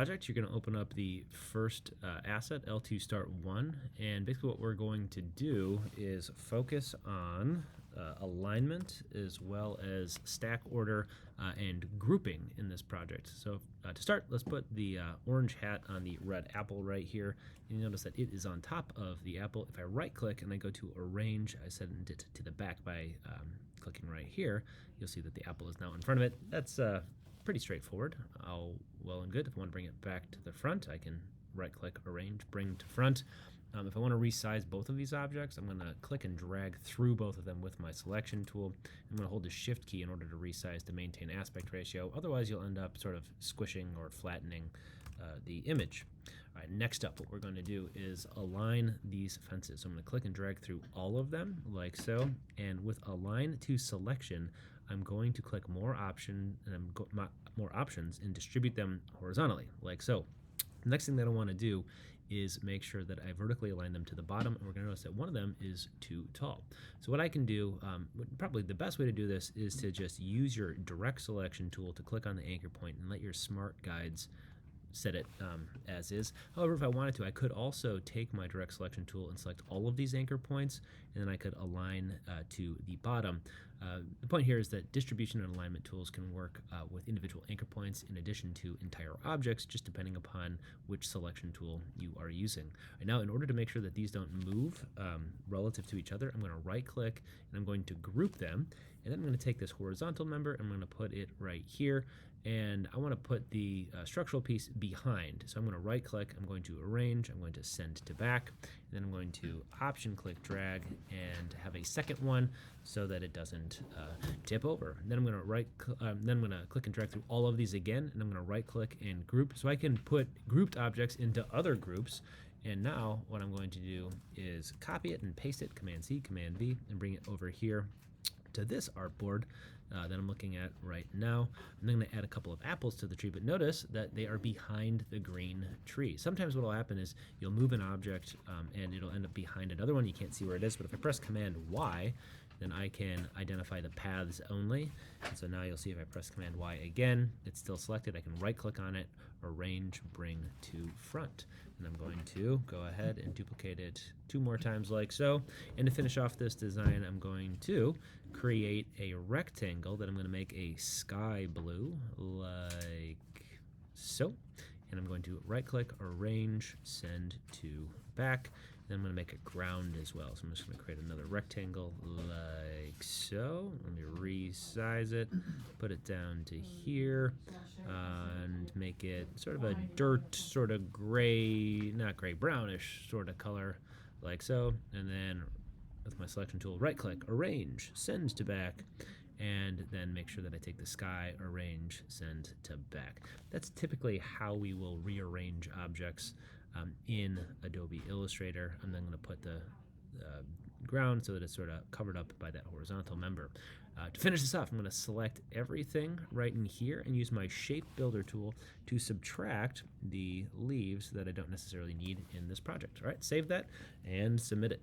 project, you're going to open up the first asset, L2 Start 1, and basically what we're going to do is focus on alignment as well as stack order and grouping in this project. So to start, let's put the orange hat on the red apple right here. And you notice that it is on top of the apple. If I right click and I go to arrange, I send it to the back by clicking right here. You'll see that the apple is now in front of it. That's pretty straightforward. All well and good. If I want to bring it back to the front, I can right click, arrange, bring to front. If I want to resize both of these objects, I'm going to click and drag through both of them with my selection tool. I'm going to hold the shift key in order to resize to maintain aspect ratio. Otherwise, you'll end up sort of squishing or flattening the image. All right, next up, what we're going to do is align these fences. So I'm going to click and drag through all of them like so. And with align to selection, I'm going to click more options and distribute them horizontally like so. The next thing that I want to do is make sure that I vertically align them to the bottom, and we're going to notice that one of them is too tall. So what I can do, probably the best way to do this is to just use your direct selection tool to click on the anchor point and let your smart guides set it as is. However, if I wanted to, I could also take my direct selection tool and select all of these anchor points, and then I could align to the bottom. The point here is that distribution and alignment tools can work with individual anchor points in addition to entire objects, just depending upon which selection tool you are using. Right now, in order to make sure that these don't move relative to each other, I'm going to right click and I'm going to group them, and then I'm going to take this horizontal member, I'm going to put it right here, and I want to put the structural piece behind. So I'm going to right click, I'm going to arrange, I'm going to send to back, and then I'm going to option click drag and have a second one so that it doesn't tip over. Then I'm going to click and drag through all of these again, and I'm going to right click and group so I can put grouped objects into other groups. And now what I'm going to do is copy it and paste it, Command C, Command V, and bring it over here to this artboard that I'm looking at right now. I'm then going to add a couple of apples to the tree, but notice that they are behind the green tree. Sometimes what will happen is you'll move an object and it'll end up behind another one. You can't see where it is, but if I press Command Y, then I can identify the paths only. And so now you'll see if I press Command Y again, it's still selected. I can right click on it, arrange, bring to front. And I'm going to go ahead and duplicate it 2 more times like so. And to finish off this design, I'm going to create a rectangle that I'm going to make a sky blue like so. And I'm going to right click, arrange, send to back. Then I'm going to make a ground as well. So I'm just going to create another rectangle like so. Let me resize it, put it down to here, and make it sort of a dirt, sort of gray, not gray, brownish sort of color like so. And then with my selection tool, right click, arrange, send to back, and then make sure that I take the sky, arrange, send to back. That's typically how we will rearrange objects in Adobe Illustrator. I'm then going to put the ground so that it's sort of covered up by that horizontal member. To finish this off, I'm going to select everything right in here and use my Shape Builder tool to subtract the leaves that I don't necessarily need in this project. All right, save that and submit it.